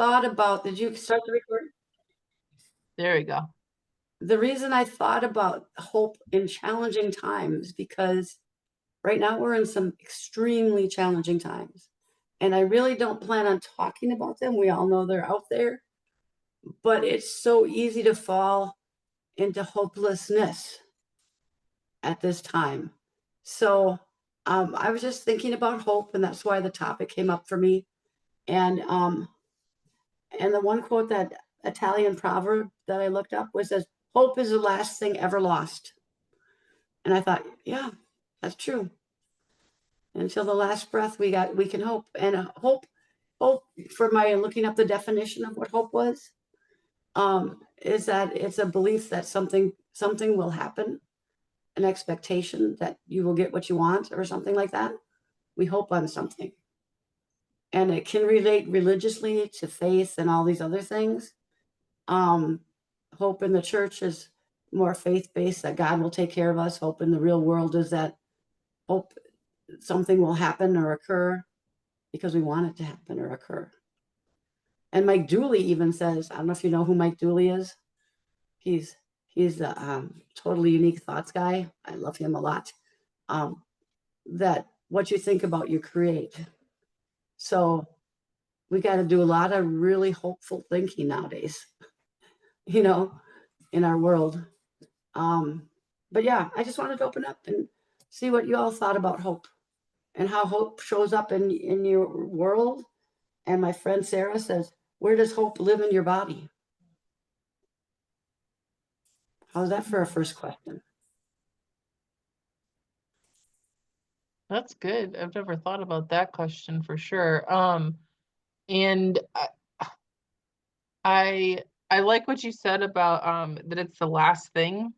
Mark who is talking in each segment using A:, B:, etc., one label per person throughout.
A: thought about, did you start the recording?
B: There we go.
A: The reason I thought about hope in challenging times, because right now we're in some extremely challenging times. And I really don't plan on talking about them. We all know they're out there, but it's so easy to fall into hopelessness at this time. So I was just thinking about hope, and that's why the topic came up for me. And and the one quote, that Italian proverb that I looked up, was says, "Hope is the last thing ever lost." And I thought, yeah, that's true. Until the last breath, we can hope. And hope for my looking up the definition of what hope was, is that it's a belief that something will happen, an expectation that you will get what you want or something like that. We hope on something. And it can relate religiously to faith and all these other things. Um, Hope in the church is more faith-based, that God will take care of us. Hope in the real world is that hope something will happen or occur because we want it to happen or occur. And Mike Dooley even says, I don't know if you know who Mike Dooley is. He's the totally unique thoughts guy. I love him a lot. That what you think about, you create. So we got to do a lot of really hopeful thinking nowadays, you know, in our world. But yeah, I just wanted to open up and see what you all thought about hope and how hope shows up in your world. And my friend Sarah says, where does hope live in your body? How's that for a first question?
B: That's good. I've never thought about that question for sure. And I like what you said about that it's the last thing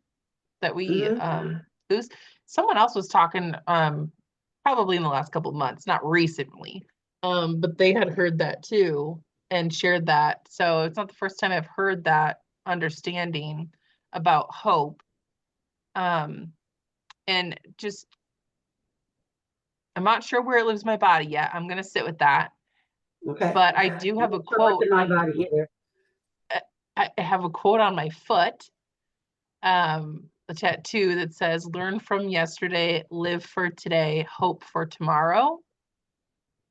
B: that we lose. Someone else was talking probably in the last couple of months, not recently. But they had heard that too and shared that. So it's not the first time I've heard that understanding about hope. And just I'm not sure where it lives in my body yet. I'm gonna sit with that.
A: Okay.
B: But I do have a quote
A: in my
B: on
A: body either.
B: I have a quote on my foot, a tattoo that says, learn from yesterday, live for today, hope for tomorrow.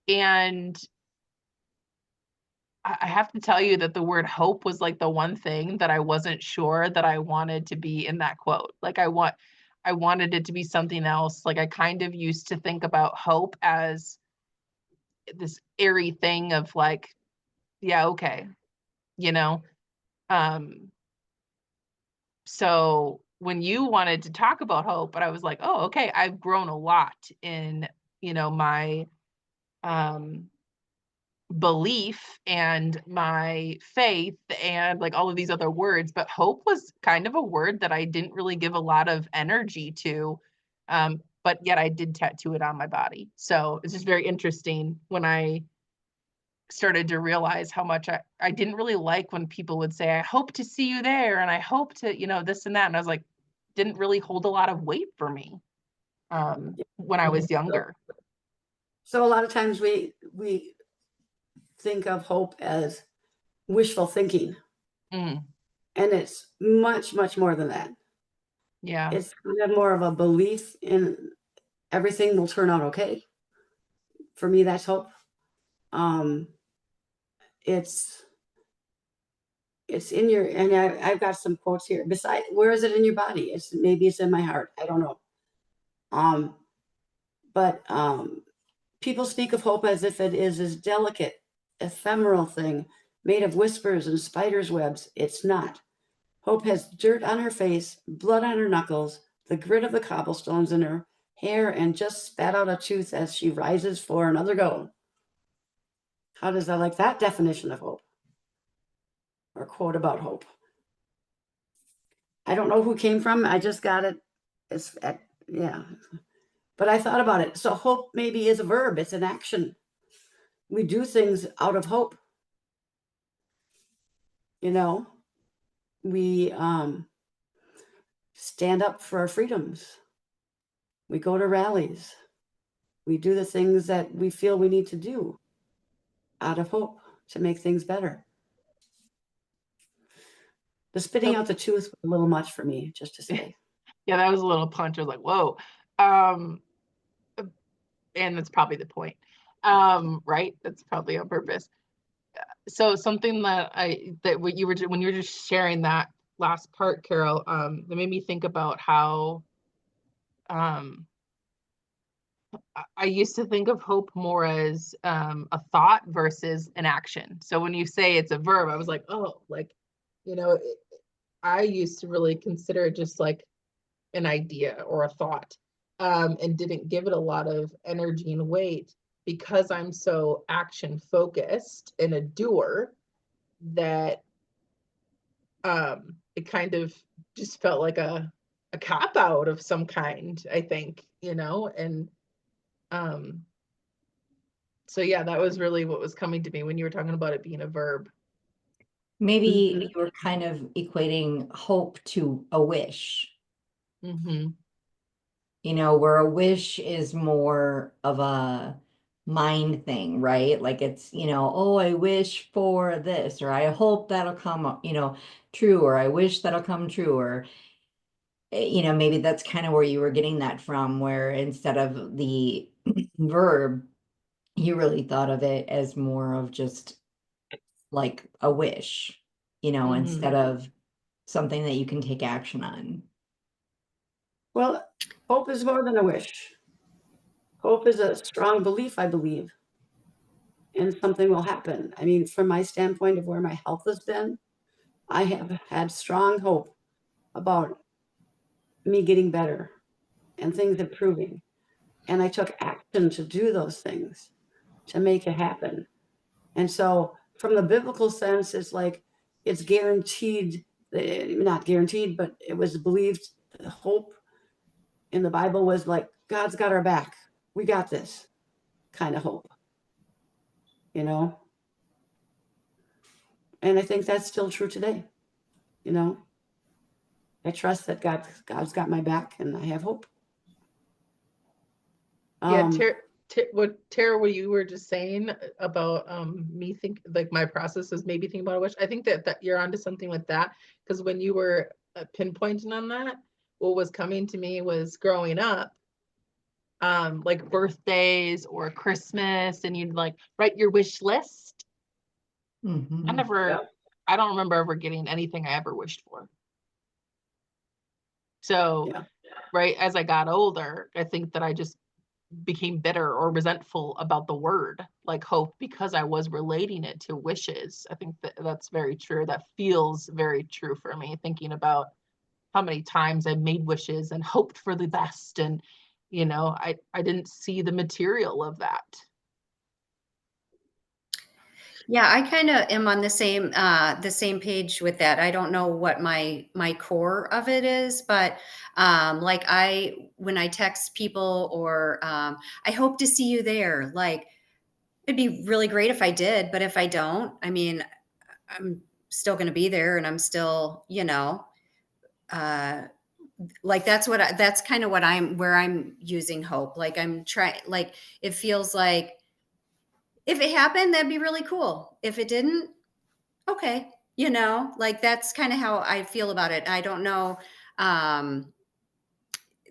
B: And I have to tell you that the word hope was like the one thing that I wasn't sure that I wanted to be in that quote. Like I wanted it to be something else. Like I kind of used to think about hope as this airy thing of like, yeah, okay, you know. Um, so when you wanted to talk about hope, but I was like, oh, okay, I've grown a lot in, my um belief and my faith and like all of these other words, but hope was kind of a word that I didn't really give a lot of energy to. But yet I did tattoo it on my body. So it's just very interesting when I started to realize how much I didn't really like when people would say, I hope to see you there and I hope to, this and that. And I was like, didn't really hold a lot of weight for me when I was younger.
A: So a lot of times we think of hope as wishful thinking,
B: Mm,
A: and it's much, much more than that.
B: yeah.
A: It's kind of more of a belief in everything will turn out okay. For me, that's hope. Um, it's in your, and I've got some quotes here. Beside, where is it in your body? Maybe it's in my heart. I don't know. Um, but people speak of hope as if it is this delicate, ephemeral thing made of whispers and spiders' webs. It's not. Hope has dirt on her face, blood on her knuckles, the grit of the cobblestones in her hair, and just spat out a tooth as she rises for another go. How does I like that definition of hope? Or quote about hope? I don't know who came from. I just got it. Yeah. But I thought about it. So hope maybe is a verb. It's an action. We do things out of hope. We stand up for our freedoms. We go to rallies. We do the things that we feel we need to do out of hope. to make things better. The spitting
B: So-
A: out the tooth was a little much for me, just to say.
B: Yeah, that was a little punch. I was like, whoa. Um, and that's probably the point. Right? That's probably on purpose. So something that what you were when you were just sharing that last part, Carol, that made me think about how um I used to think of hope more as a thought versus an action. So when you say it's a verb, I was like, oh, like, you know, I used to really consider it just like an idea or a thought, and didn't give it a lot of energy and weight because I'm so action focused and a doer that it kind of just felt like a cop out of some kind, I think, and um so yeah, that was really what was coming to me when you were talking about it being a verb.
C: Maybe
A: Mhm.
C: you were kind of equating hope to a wish,
B: Mm-hmm.
C: where a wish is more of a mind thing, right? Like it's, oh, I wish for this, or I hope that'll come, true, or I wish that'll come true, or, maybe that's kind of where you were getting that from, where instead of the verb, you really thought of it as more of just like a wish, instead
B: Mm-hmm.
C: of something that you can take action on.
A: Well, hope is more than a wish. Hope is a strong belief, I believe, and something will happen. I mean, from my standpoint of where my health has been, I have had strong hope about me getting better and things improving. And I took action to do those things to make it happen. And so, from the biblical sense, it's like it's guaranteed, not guaranteed, but it was believed, the hope in the Bible was like, God's got our back. We got this kind of hope, you know? And I think that's still true today, you know? I trust that God's got my back and I have hope.
B: Yeah,
A: Um,
B: Tara, what you were just saying about me think like my process is maybe thinking about a wish. I think that you're onto something with that, because when you were pinpointing on that, what was coming to me was growing up, like birthdays or Christmas, and you'd like write your wish list.
C: Mhm.
A: yeah.
B: I don't remember ever getting anything I ever wished for. So,
A: Yeah.
B: right, as I got older, I think that I just became bitter or resentful about the word like hope because I was relating it to wishes. I think that that's very true. That feels very true for me, thinking about how many times I made wishes and hoped for the best. And, I didn't see the material of that.
D: Yeah, I kind of am on the same page with that. I don't know what my core of it is, but like when I text people or I hope to see you there, like it'd be really great if I did, but if I don't, I mean, I'm still going to be there and I'm still, uh like that's kind of where I'm using hope. Like I'm trying, like it feels like if it happened, that'd be really cool. If it didn't, okay, like that's kind of how I feel about it. I don't know. Um,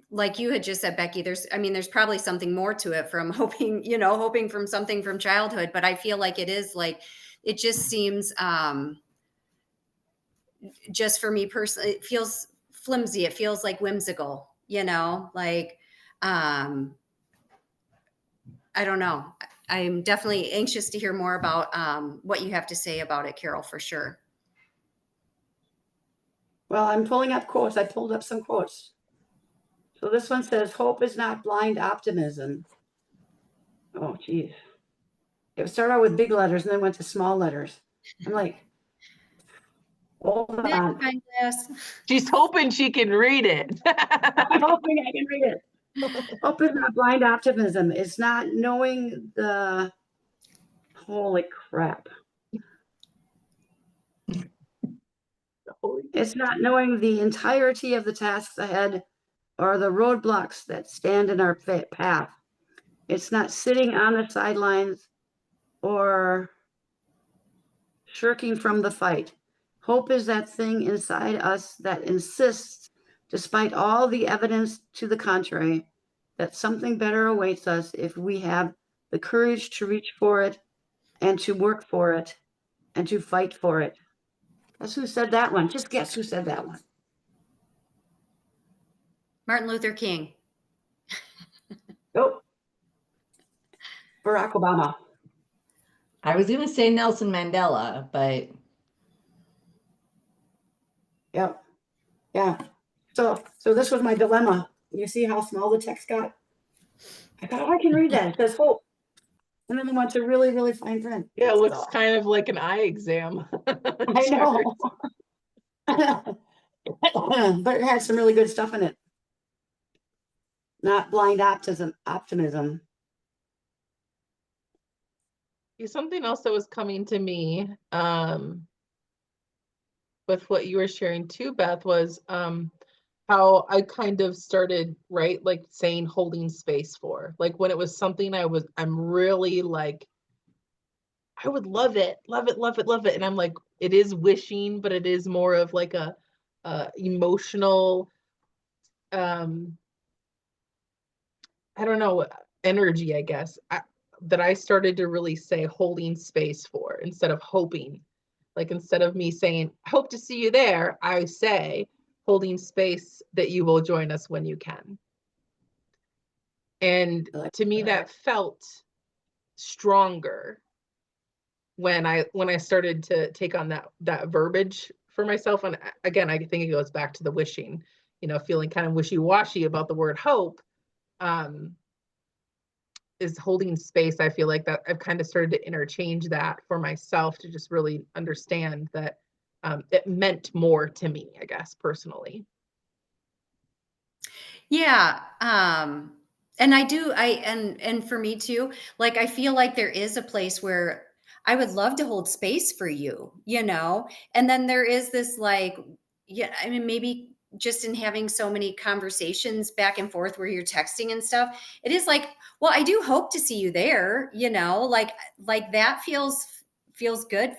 D: like you had just said, Becky, there's probably something more to it from hoping from something from childhood, but I feel like it is like, it just seems, just for me personally, it feels flimsy. It feels like whimsical, like, I don't know. I'm definitely anxious to hear more about what you have to say about it, Carol, for sure.
A: Well, I'm pulling up quotes. I pulled up some quotes. So this one says, hope is not blind optimism. Oh, geez. It started out with big letters and then went to small letters. I'm like, hold on.
B: She's hoping she can read it.
A: I'm hoping I can read it. Hope is not blind optimism. It's not knowing the, holy crap. It's not knowing the entirety of the tasks ahead or the roadblocks that stand in our path. It's not sitting on the sidelines or shirking from the fight. Hope is that thing inside us that insists, despite all the evidence to the contrary, that something better awaits us if we have the courage to reach for it and to work for it and to fight for it. Guess who said that one? Just guess who said that one.
D: Martin Luther King.
A: Nope. Barack Obama.
C: I was going to say Nelson Mandela, but
A: Yep. Yeah. So this was my dilemma. You see how small the text got? I thought, oh, I can read that. It says hope. And then I went to really, really fine print.
B: Yeah, it looks
A: So,
B: kind of like an eye exam.
A: I know. But it had some really good stuff in it. Not blind optimism.
B: Something else that was coming to me with what you were sharing too, Beth, was how I kind of started, right, like saying holding space for, like when it was something I'm really like, I would love it, love it, love it, love it. And I'm like, it is wishing, but it is more of like a emotional, I don't know, energy, I guess, that I started to really say holding space for instead of hoping. Like instead of me saying, hope to see you there, I say holding space that you will join us when you can. And to me, that felt stronger when I started to take on that verbiage for myself. And again, I think it goes back to the wishing, feeling kind of wishy-washy about the word hope. Is holding space. I feel like that I've kind of started to interchange that for myself to just really understand that it meant more to me, I guess, personally.
D: Yeah. And and for me too, like, I feel like there is a place where I would love to hold space for you, and then there is this like, yeah, I mean, maybe just in having so many conversations back and forth where you're texting and stuff, it is like, well, I do hope to see you there, like that feels good,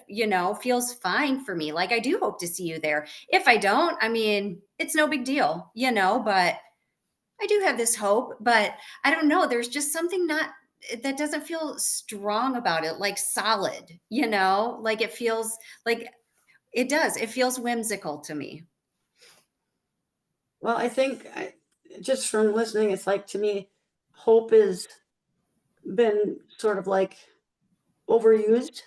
D: feels fine for me. Like, I do hope to see you there. If I don't, I mean, it's no big deal, but I do have this hope, but I don't know. There's just something that doesn't feel strong about it, like solid, like it feels like it does. It feels whimsical to me.
A: Well, I think just from listening, it's like, to me, hope has been sort of like overused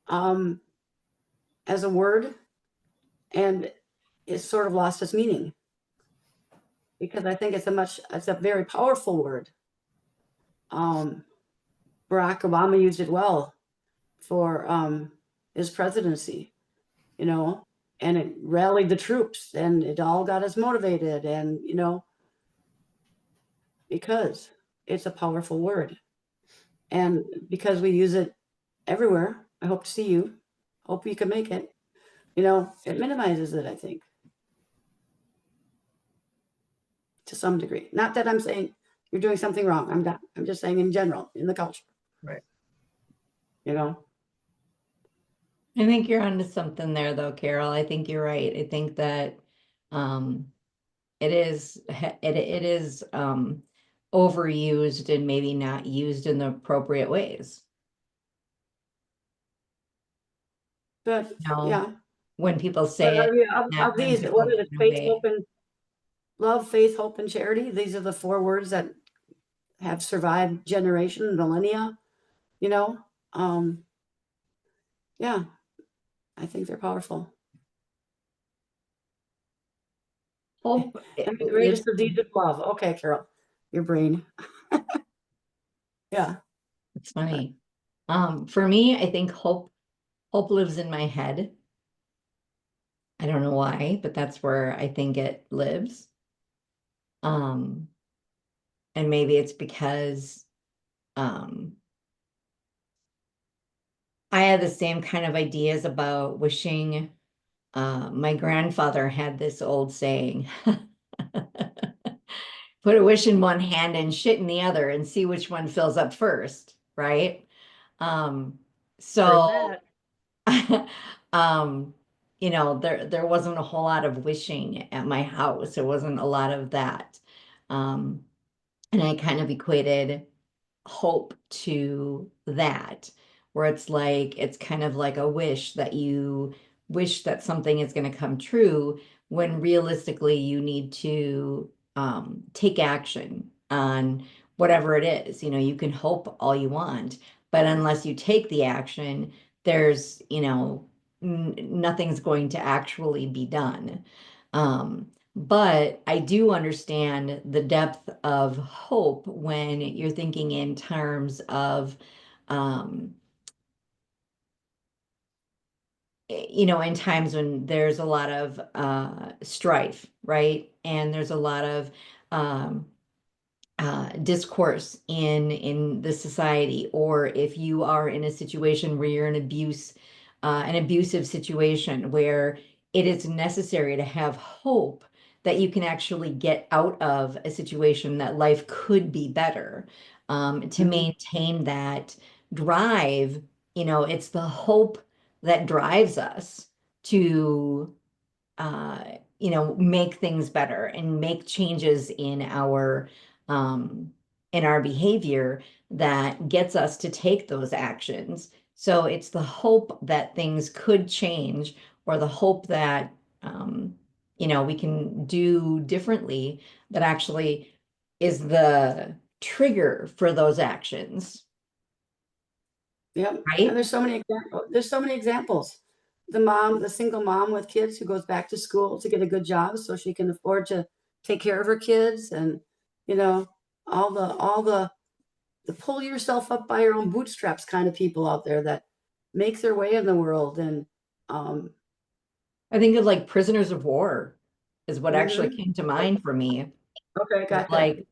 A: as a word, and it's sort of lost its meaning, because I think it's a very powerful word. Barack Obama used it well for his presidency, and it rallied the troops, and it all got us motivated, and because it's a powerful word, and because we use it everywhere. I hope to see you. Hope you can make it. It minimizes it, I think, to some degree. Not that I'm saying you're doing something wrong. I'm not. I'm just saying in general, in the culture.
B: Right.
C: I think you're onto something there though, Carol. I think you're right. I think that it is overused and maybe not used in the appropriate ways.
A: But
C: No.
A: yeah,
C: When people
A: but
C: say it,
A: of these, what is it? Faith, hope, and love. Faith, hope, and charity. These are the 4 words that have survived generations, millennia. Yeah, I think they're powerful.
C: hope
A: And the greatest of these is love. Okay, Carol, your brain. Yeah.
C: It's funny. For me, I think hope lives in my head. I don't know why, but that's where I think it lives. And maybe it's because I had the same kind of ideas about wishing. My grandfather had this old saying, put a wish in one hand and shit in the other and see which one fills up first, right? So um, you know, there wasn't a whole lot of wishing at my house. There wasn't a lot of that. Um, and I kind of equated hope to that, where it's kind of like a wish that you wish that something is going to come true when realistically you need to take action on whatever it is. You know, you can hope all you want, but unless you take the action, there's, you know, nothing's going to actually be done. But I do understand the depth of hope when you're thinking in terms of, um, you know, in times when there's a lot of strife, right? And there's a lot of um, discourse in the society, or if you are in a situation where you're in an abusive situation where it is necessary to have hope that you can actually get out of a situation, that life could be better, to
A: Mhm.
C: maintain that drive. You know, it's the hope that drives us to uh, you know, make things better and make changes um, in our behavior that gets us to take those actions. So it's the hope that things could change, or the hope that you know, we can do differently, that actually is the trigger for those actions,
A: Yep, and
C: right?
A: there's so many examples. The single mom with kids who goes back to school to get a good job so she can afford to take care of her kids, and, you know, all the pull yourself up by your own bootstraps kind of people out there that make their way in the world, and, um
C: I think of like prisoners of war is what actually
A: mhm.
C: came to mind for me.
A: Okay,
C: Is
A: gotcha.
C: like,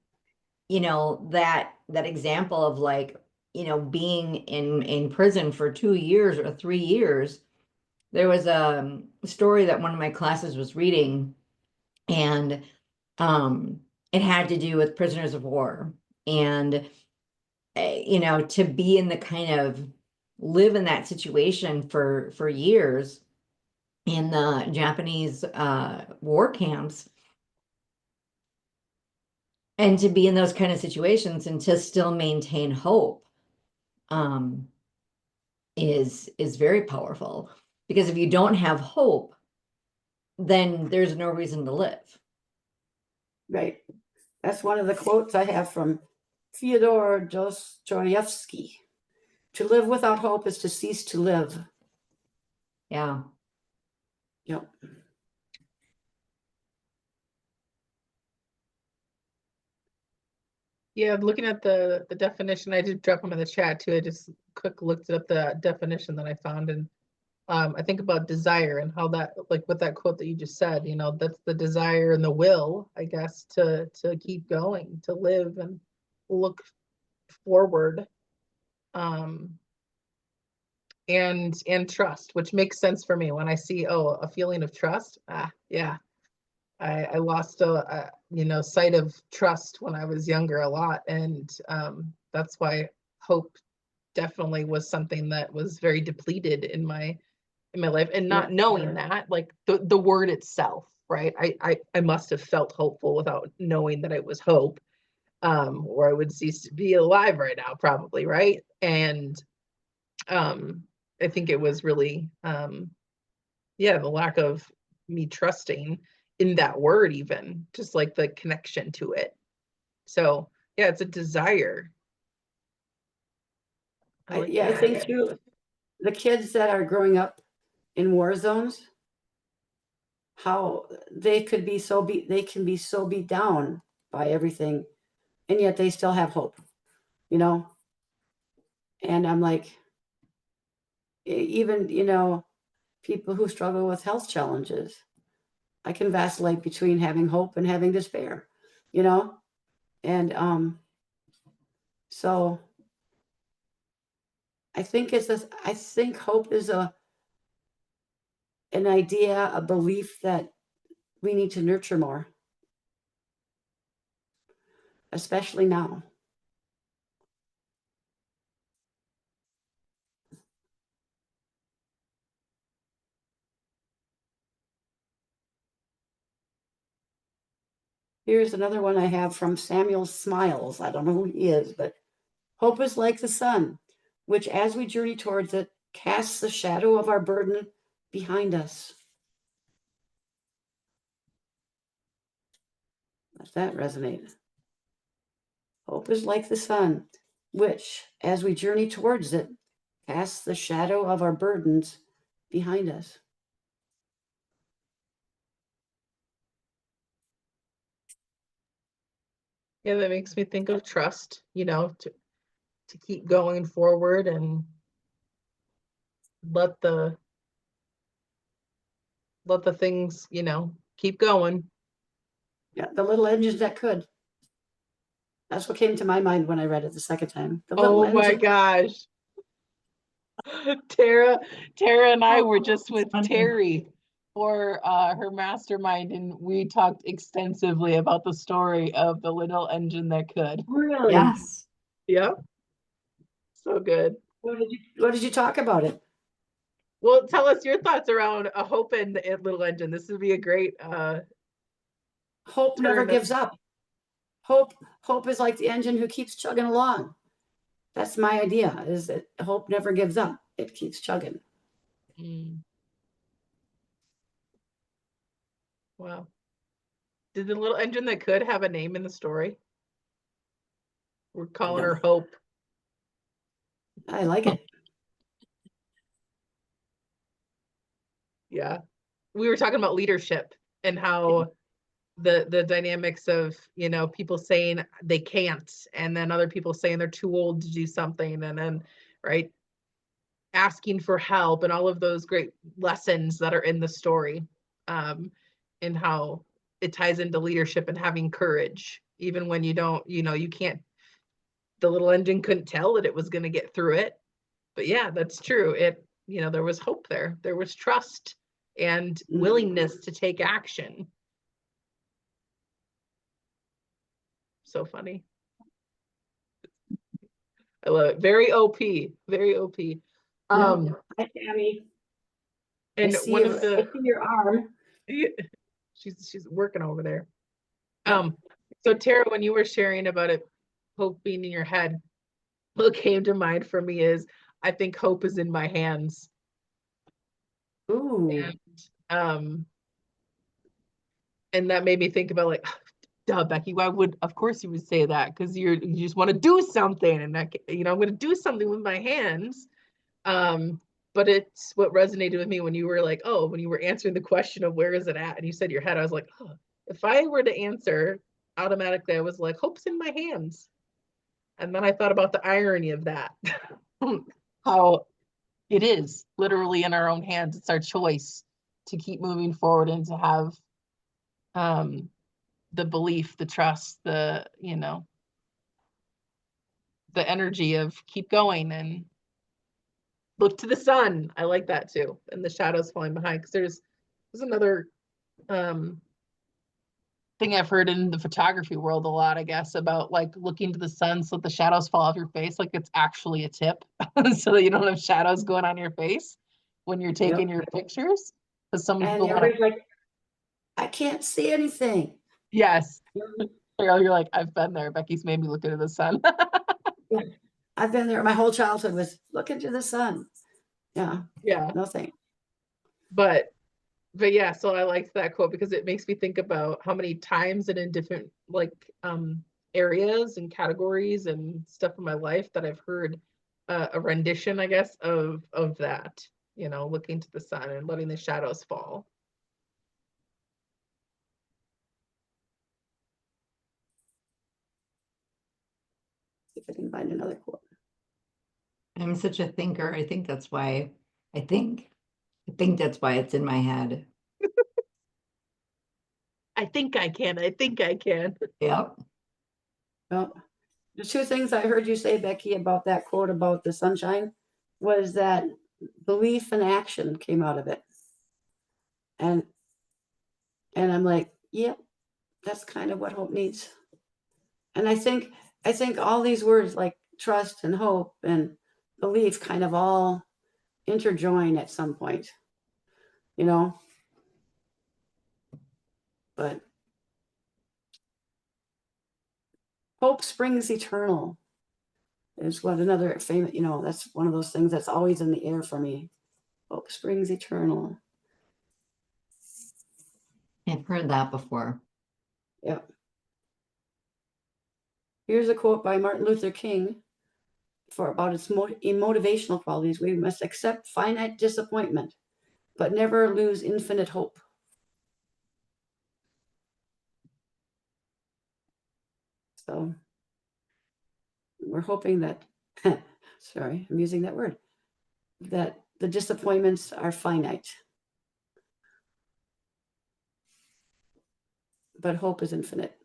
C: you know, that example of like, you know, being in prison for 2 years or 3 years. There was a story that one of my classes was reading, and um it had to do with prisoners of war. And you know, to be in the kind of live in that situation for years in the Japanese war camps, and to be in those kind of situations and to still maintain hope, um is very powerful, because if you don't have hope, then there's no reason to live.
A: Right. That's one of the quotes I have from Fyodor Dostoevsky. To live without hope is to cease to live.
C: Yeah.
A: Yep.
B: Yeah, looking at the definition, I did drop them in the chat too. I just quick looked up the definition that I found, and I think about desire and how that, like with that quote that you just said, you know, that's the desire and the will, I guess, to keep going, to live and look forward, um, and trust, which makes sense for me when I see, oh, a feeling of trust. Yeah, I lost you know, sight of trust when I was younger a lot, and that's why hope definitely was something that was very depleted in my life, and
A: Yeah.
B: not knowing that, like the word itself, right? I must have felt hopeful without knowing that it was hope, or I would cease to be alive right now, probably, right? And um, I think it was really yeah, the lack of me trusting in that word, even just like the connection to it. So yeah, it's a desire. I like
A: I
B: that.
A: think too, the kids that are growing up in war zones, how they can be so beat down by everything, and yet they still have hope, you know? And I'm like, even, you know, people who struggle with health challenges, I can vacillate between having hope and having despair, you know? And so I think hope is an idea, a belief that we need to nurture more, especially now. Here's another one I have from Samuel Smiles. I don't know who he is, but hope is like the sun, which as we journey towards it, casts the shadow of our burden behind us. Let that resonate. Hope is like the sun, which, as we journey towards it, casts the shadow of our burdens behind us.
B: Yeah, that makes me think of trust, you know, to keep going forward and let the things, you know, keep going.
A: Yeah, the little engines that could. That's what came to my mind when I read it the second time. The little
B: Oh my
A: engine.
B: gosh. Tara and I were
C: Oh,
B: just with
C: funny.
B: Terry for her mastermind, and we talked extensively about the story of the little engine that could.
A: Really?
C: Yes.
B: Yep. So good.
A: What did you talk about it?
B: Well, tell us your thoughts around a hope and the little engine. This would be a great
A: Hope never
B: turn of-
A: gives up. Hope is like the engine who keeps chugging along. That's my idea, is that hope never gives up. It keeps chugging.
B: Mm. Wow. Did the little engine that could have a name in the story? We're calling her Hope.
A: I like it.
B: Yeah. We were talking about leadership and how the dynamics of, you know, people saying they can't, and then other people saying they're too old to do something, and then, right, asking for help, and all of those great lessons that are in the story, and how it ties into leadership and having courage, even when you don't, you know, you can't, the little engine couldn't tell that it was going to get through it. But yeah, that's true. It, you know, there was hope there. There was trust and willingness to take action. So funny. I love it. Very OP. Very OP.
A: Hi, Tammy.
B: And one of
A: I
B: the
A: see your arm.
B: she's working over there.
A: Yeah.
B: So Tara, when you were sharing about it, hope being in your head, what came to mind for me is I think hope is in my hands.
A: Ooh.
B: And that made me think about like, duh, Becky, why would, of course you would say that, because you just want to do something, and that, you know, I'm going to do something with my hands. But it's what resonated with me when you were like, oh, when you were answering the question of where is it at, and you said your head, I was like, oh, if I were to answer automatically, I was like, hope's in my hands. And then I thought about the irony of that. How it is literally in our own hands. It's our choice to keep moving forward and to have the belief, the trust, the, you know, the energy of keep going and look to the sun. I like that too. And the shadows falling behind, because there's another thing I've heard in the photography world a lot, I guess, about like looking to the sun so that the shadows fall off your face, like it's actually a tip so that you don't have shadows going on your face when you're taking your pictures. Because some
A: And
B: people want
A: everybody's
B: to,
A: like, I can't see anything.
B: yes. You're like, I've been there. Becky's made me look into the sun.
A: Yeah. I've been there. My whole childhood was look into the sun. Yeah.
B: Yeah.
A: Nothing.
B: But yeah, so I liked that quote because it makes me think about how many times and in different like areas and categories and stuff in my life that I've heard a rendition, I guess, of that, you know, looking to the sun and letting the shadows fall.
A: If I can find another quote.
C: I'm such a thinker. I think that's why I think that's why it's in my head.
B: I think I can. I think I can.
C: Yep.
A: Well, the two things I heard you say, Becky, about that quote about the sunshine was that belief and action came out of it. And I'm like, yep, that's kind of what hope needs. And I think all these words like trust and hope and belief kind of all interjoin at some point, you know. But Hope springs eternal is what another famous, that's one of those things that's always in the air for me. Hope springs eternal.
C: I've heard that before.
A: Yep. Here's a quote by Martin Luther King about its motivational qualities. We must accept finite disappointment, but never lose infinite hope. So we're hoping that, sorry, I'm using that word, that the disappointments are finite, but hope is infinite.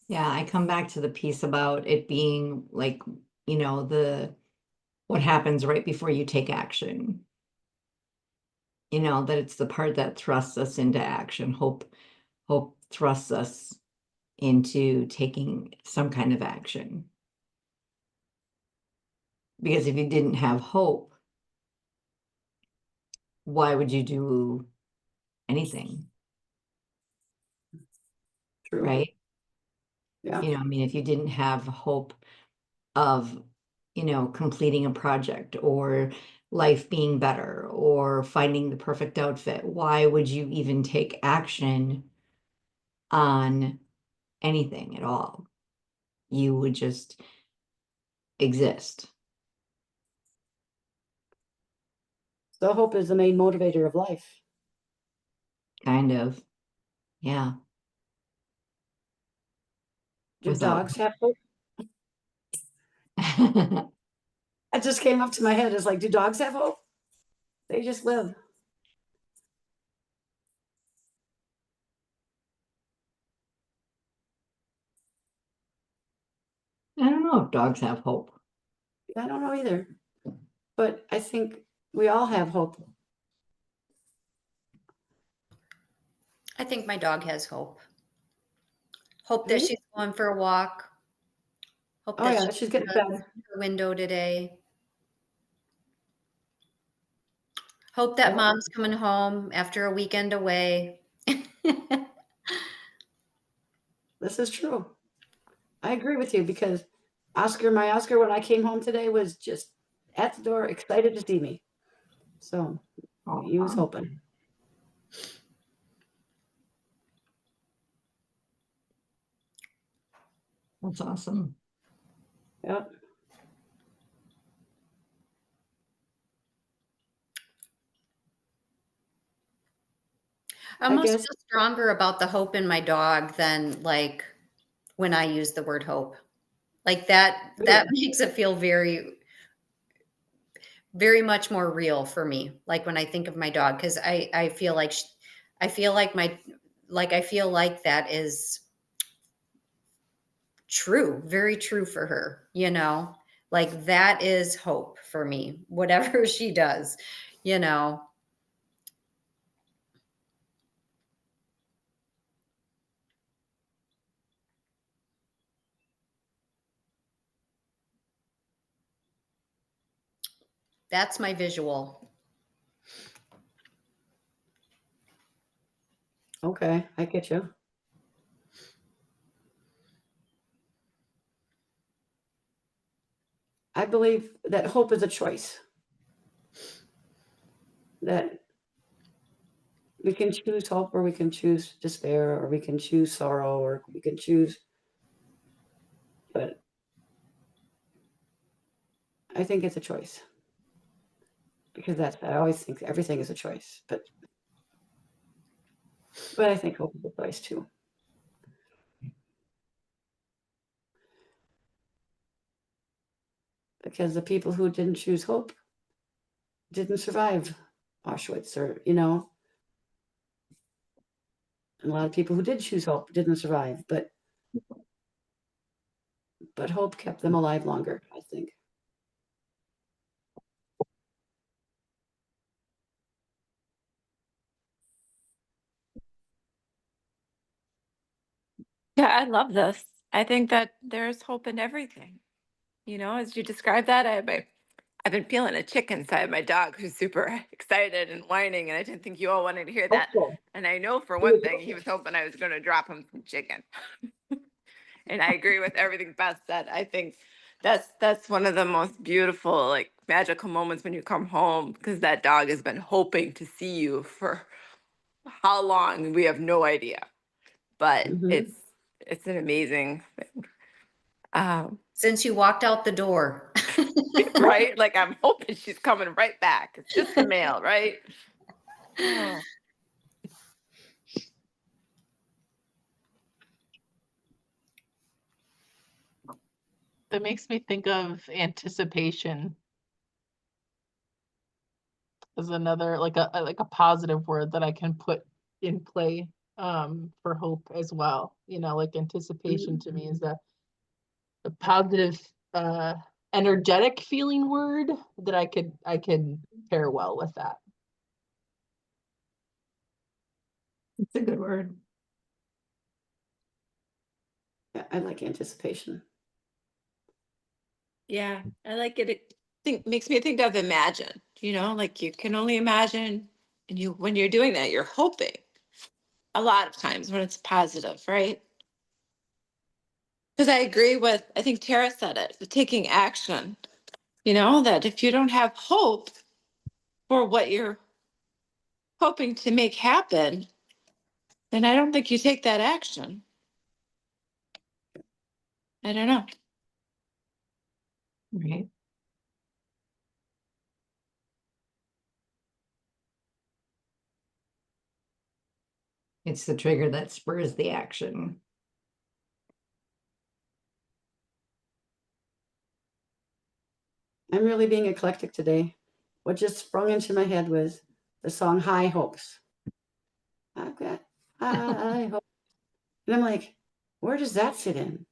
C: Yeah, I come back to the piece about it being like, what happens right before you take action. That it's the part that thrusts us into action. Hope thrusts us into taking some kind of action. Because if you didn't have hope, why would you do anything?
A: True.
C: Right?
A: Yeah.
C: I mean, if you didn't have hope of, completing a project or life being better or finding the perfect outfit, why would you even take action on anything at all? You would just exist.
A: So hope is the main motivator of life.
C: Kind of. Yeah.
A: Do
C: Without
A: dogs have hope? That just came up to my head. It's like, do dogs have hope? They just live.
C: I don't know if dogs have hope.
A: I don't know either. But I think we all have hope.
D: I think my dog has hope. Hope that
A: Really?
D: she's going for a walk. Hope
A: Oh
D: that
A: yeah,
D: she's
A: she's getting
D: at
A: fed.
D: her window today. Hope that
A: Yep.
D: mom's coming home after a weekend away.
A: This is true. I agree with you because my Oscar, when I came home today, was just at the door, excited to see me. So he was hoping.
C: That's awesome.
A: Yep.
D: I
A: I
D: almost
A: guess.
D: feel stronger about the hope in my dog than like when I use the word hope. Like that
A: Really?
D: makes it feel very, very much more real for me. Like when I think of my dog, because I feel like I feel like I feel like that is true, very true for her, like that is hope for me, whatever she does, you know. That's my visual.
A: Okay, I get you. I believe that hope is a choice. That we can choose hope or we can choose despair or we can choose sorrow or we can choose, but I think it's a choice because I always think everything is a choice, but I think hope is a choice too. Because the people who didn't choose hope didn't survive Auschwitz or, and a lot of people who did choose hope didn't survive, but hope kept them alive longer, I think.
E: Yeah, I love this. I think that there's hope in everything. As you describe that, I've been feeling a chick inside my dog who's super excited and whining, and I didn't think you all wanted to hear that.
A: Hopeful.
E: And I know for
A: He
E: one
A: was
E: thing, he
A: hopeful.
E: was hoping I was going to drop him some chicken. And I agree with everything Beth said. I think that's one of the most beautiful, like magical moments when you come home, because that dog has been hoping to see you for how long, we have no idea. But
A: Mhm.
E: it's an amazing thing.
D: Since you walked out the door.
E: Right? Like I'm hoping she's coming right back. It's just the mail, right? Oh.
B: That makes me think of anticipation as another like a positive word that I can put in play for hope as well. You know, like anticipation to me is a positive energetic feeling word that I could pair well with that.
C: It's a good word.
A: Yeah, I like anticipation.
E: Yeah, I like it. It makes me think of imagine, like you can only imagine, and when you're doing that, you're hoping a lot of times when it's positive, right? Because I agree with, I think Tara said it, the taking action, that if you don't have hope for what you're hoping to make happen, then I don't think you take that action. I don't know.
B: Right.
C: It's the trigger that spurs the action.
A: I'm really being eclectic today. What just sprung into my head was the song High Hopes. I've got high hopes. And I'm like, where does that fit in?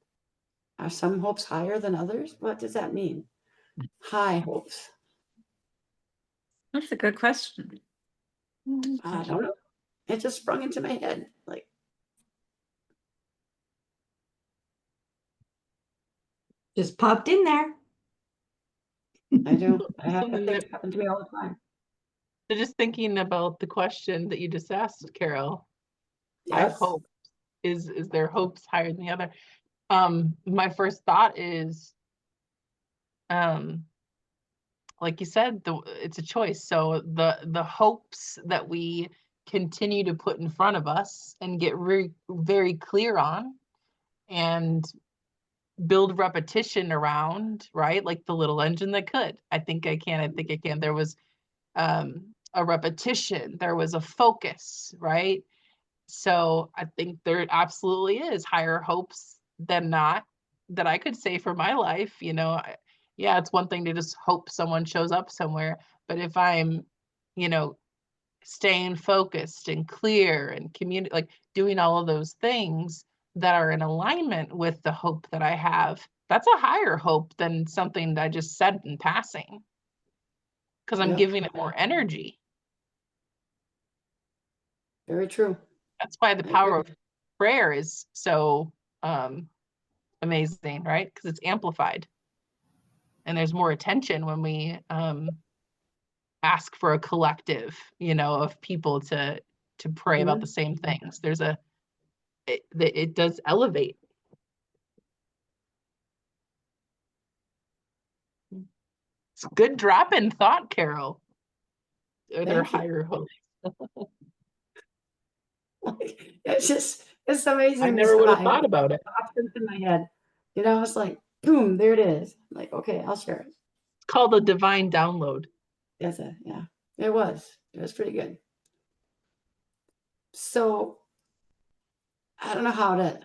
A: Are some hopes higher than others? What does that mean? High hopes.
E: That's a good question.
A: I don't know. It just sprung into my head. Like,
C: Just popped in there.
A: I do. I have that
B: Something
A: thing
B: that
A: happen to me all the time.
B: just thinking about the question that you just asked, Carol. I
A: Yes.
B: hope is there hopes higher than the other? My first thought is like you said, it's a choice. So the hopes that we continue to put in front of us and get very clear on and build repetition around, right? Like the little engine that could. I think I can. There was a repetition, there was a focus, right? So I think there absolutely is higher hopes than not that I could say for my life. Yeah, it's one thing to just hope someone shows up somewhere, but if I'm, you know, staying focused and clear and like doing all of those things that are in alignment with the hope that I have, that's a higher hope than something that I just said in passing because I'm
A: Yep.
B: giving it more energy.
A: Very true.
B: That's why the
A: I
B: power
A: agree.
B: of prayer is so amazing, right? Because it's amplified and there's more attention when we ask for a collective, of people to pray about the same things. It does elevate. It's a good drop in thought, Carol. Are there
A: Thank you.
B: higher hopes?
A: It's
B: I
A: amazing.
B: never would have
A: It
B: thought about it.
A: popped into my head. It's like, boom, there it is. Like, okay, I'll share it.
B: It's called a divine download.
A: Yeah, it was. It was pretty good. So I don't know how to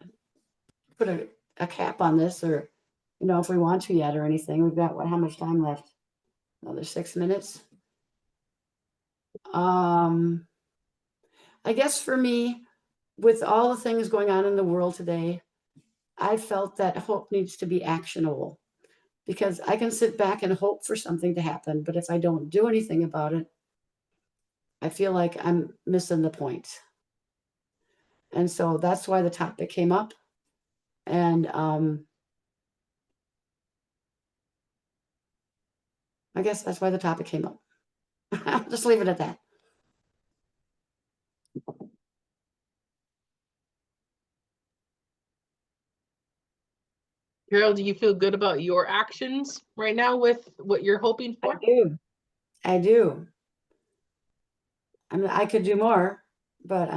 A: put a cap on this or, if we want to yet or anything. We've got how much time left? Another 6 minutes. I guess for me, with all the things going on in the world today, I felt that hope needs to be actionable because I can sit back and hope for something to happen, but if I don't do anything about it, I feel like I'm missing the point. And so that's why the topic came up. And I guess that's why the topic came up. I'll just leave it at that.
B: Carol, do you feel good about your actions right now with what you're hoping
A: I
B: for?
A: do. I do. I mean, I could do more, but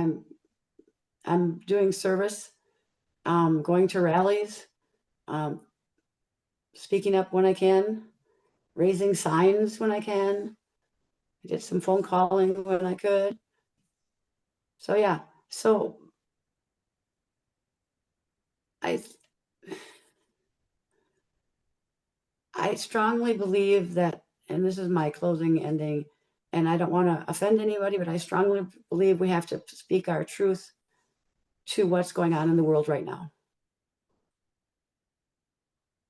A: I'm doing service, going to rallies, um, speaking up when I can, raising signs when I can. I did some phone calling when I could. So yeah. So I strongly believe that, and this is my closing ending, and I don't want to offend anybody, but I strongly believe we have to speak our truth to what's going on in the world right now.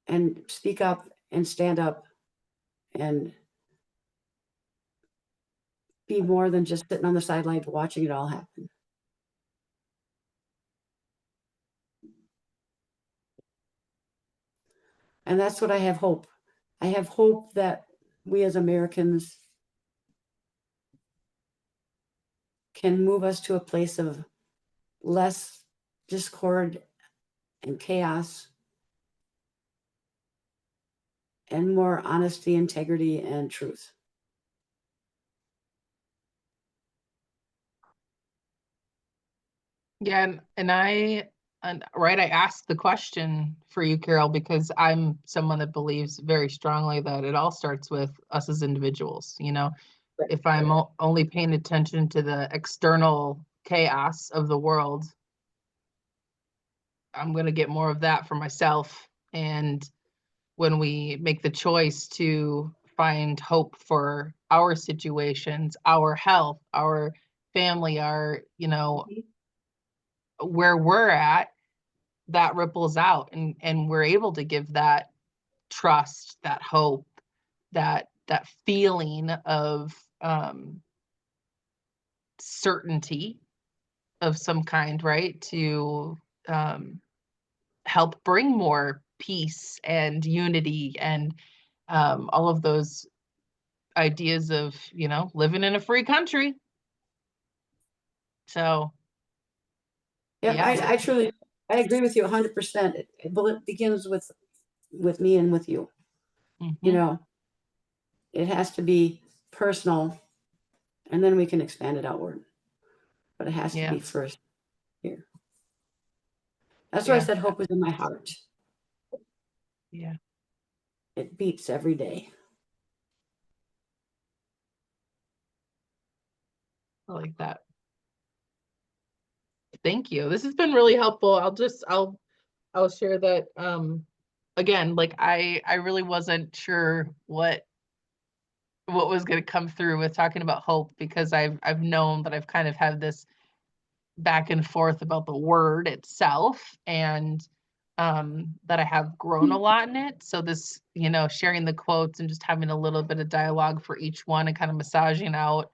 A: And speak up and stand up and be more than just sitting on the sidelines watching it all happen. And that's what I have hope. I have hope that we as Americans can move us to a place of less discord and chaos and more honesty, integrity, and truth.
B: Yeah, I asked the question for you, Carol, because I'm someone that believes very strongly that it all starts with us as individuals.
A: Right.
B: If I'm only paying attention to the external chaos of the world, I'm going to get more of that for myself. And when we make the choice to find hope for our situations, our health, our family, where we're at, that ripples out, and we're able to give that trust, that hope, that feeling of certainty of some kind, right? To help bring more peace and unity and all of those ideas of, living in a free country. So,
A: Yeah,
B: yeah.
A: I agree with you 100%. It begins with me and with you.
B: Mhm.
A: It has to be personal, and then we can expand it outward. But it has to
B: Yeah.
A: be first here. That's why I
B: Yeah.
A: said hope is in my heart.
B: Yeah.
A: It beats every day.
B: I like that. Thank you. This has been really helpful. I'll share that again, like I really wasn't sure what was going to come through with talking about hope, because I've known that I've kind of had this back and forth about the word itself, and that I have grown a lot in it. So this, sharing the quotes and just having a little bit of dialogue for each one and kind of massaging out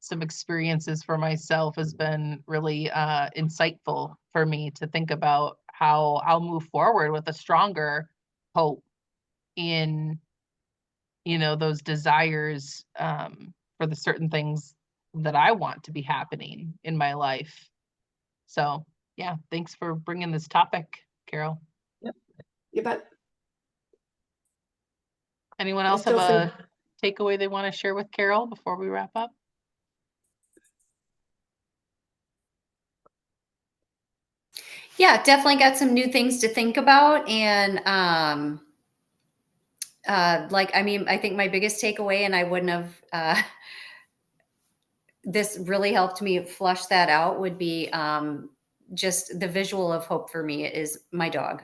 B: some experiences for myself has been really insightful for me to think about how I'll move forward with a stronger hope in, those desires for the certain things that I want to be happening in my life. So, yeah, thanks for bringing this topic, Carol.
A: Yep. You bet.
B: Anyone
A: I
B: else have
A: still think
B: a takeaway they want to share with Carol before we wrap up?
D: Yeah, definitely got some new things to think about. And I think my biggest takeaway, and I wouldn't have, this really helped me flush that out, would be just the visual of hope for me is my dog.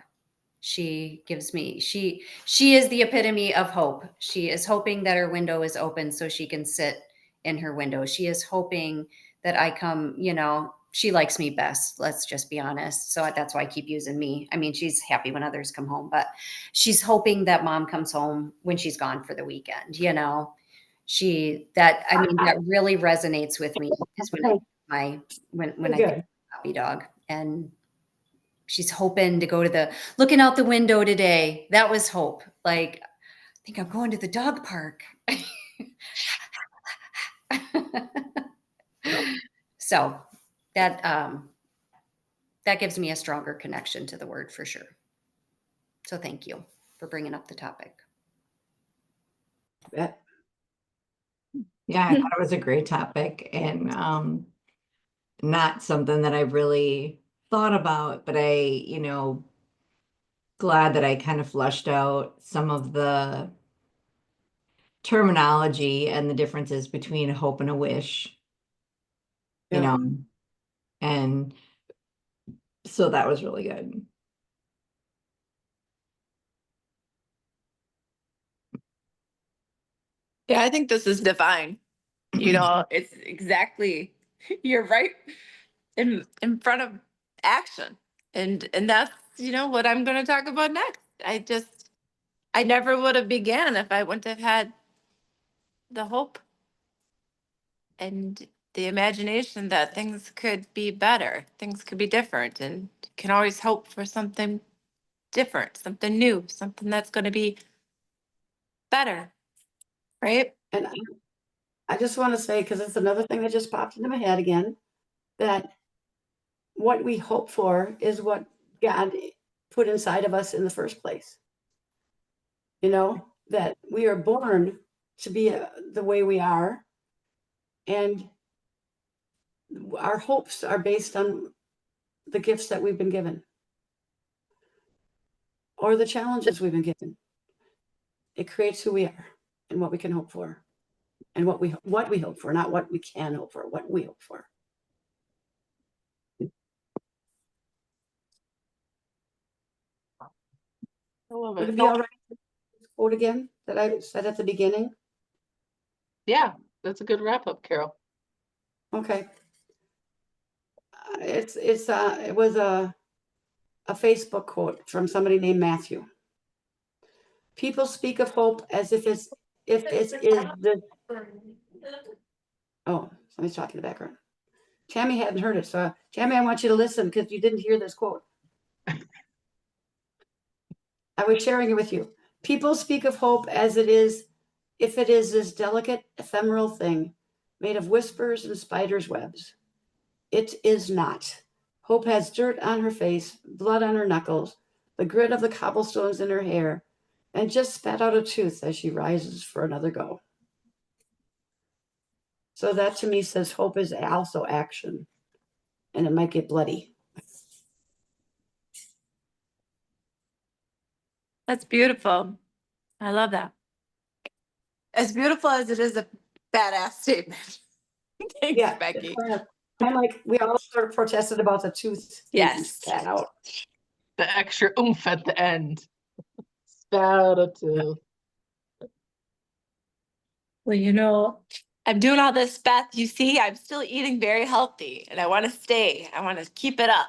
D: She gives me, she is the epitome of hope. She is hoping that her window is open so she can sit in her window. She is hoping that I come, she likes me best. Let's just be honest. So that's why I keep using me. I mean, she's happy when others come home, but she's hoping that mom comes home when she's gone for the weekend, that really resonates with me, because when I think
A: good.
D: of puppy dog, and she's hoping to go to looking out the window today. That was hope. Like, think I'm going to the dog park. So that that gives me a stronger connection to the word for sure. So thank you for bringing up the topic.
A: Yeah.
C: Yeah, I thought it was a great topic and not something that I really thought about, but glad that I kind of fleshed out some of the terminology and the differences between a hope and a wish, you
A: Yeah.
C: know, and so that was really good.
E: Yeah, I think this is divine. You know, it's exactly, you're right in front of action. And that's, you know, what I'm going to talk about next. I never would have began if I wouldn't have had the hope and the imagination that things could be better, things could be different, and you can always hope for something different, something new, something that's going to be better, right?
A: And I just want to say, because it's another thing that just popped into my head again, that what we hope for is what God put inside of us in the first place. You know, that we are born to be the way we are, and our hopes are based on the gifts that we've been given or the challenges we've been given. It creates who we are and what we can hope for, and what we hope for, not what we can hope for, what we hope for.
B: I love
A: Would
B: it.
A: it be all right to quote again that I said at the beginning?
B: Yeah, that's a good wrap up, Carol.
A: Okay. It was a Facebook quote from somebody named Matthew. People speak of hope as if it is the, oh, somebody's talking in the background. Tammy hadn't heard it, so Tammy, I want you to listen because you didn't hear this quote. I was sharing it with you. People speak of hope as it is, if it is this delicate, ephemeral thing made of whispers and spiders' webs. It is not. Hope has dirt on her face, blood on her knuckles, the grit of the cobblestones in her hair, and just spat out a tooth as she rises for another go. So that to me says hope is also action, and it might get bloody.
E: That's beautiful. I love that. As beautiful as it is a badass statement. Thanks,
A: Yeah,
E: Becky.
A: kind of like we all sort of protested about the tooth being
E: Yes.
A: spat out.
B: The extra oomph at the end. Spout a tooth.
E: Well, you know, I'm doing all this, Beth. You see, I'm still eating very healthy and I want to stay. I want to keep it up.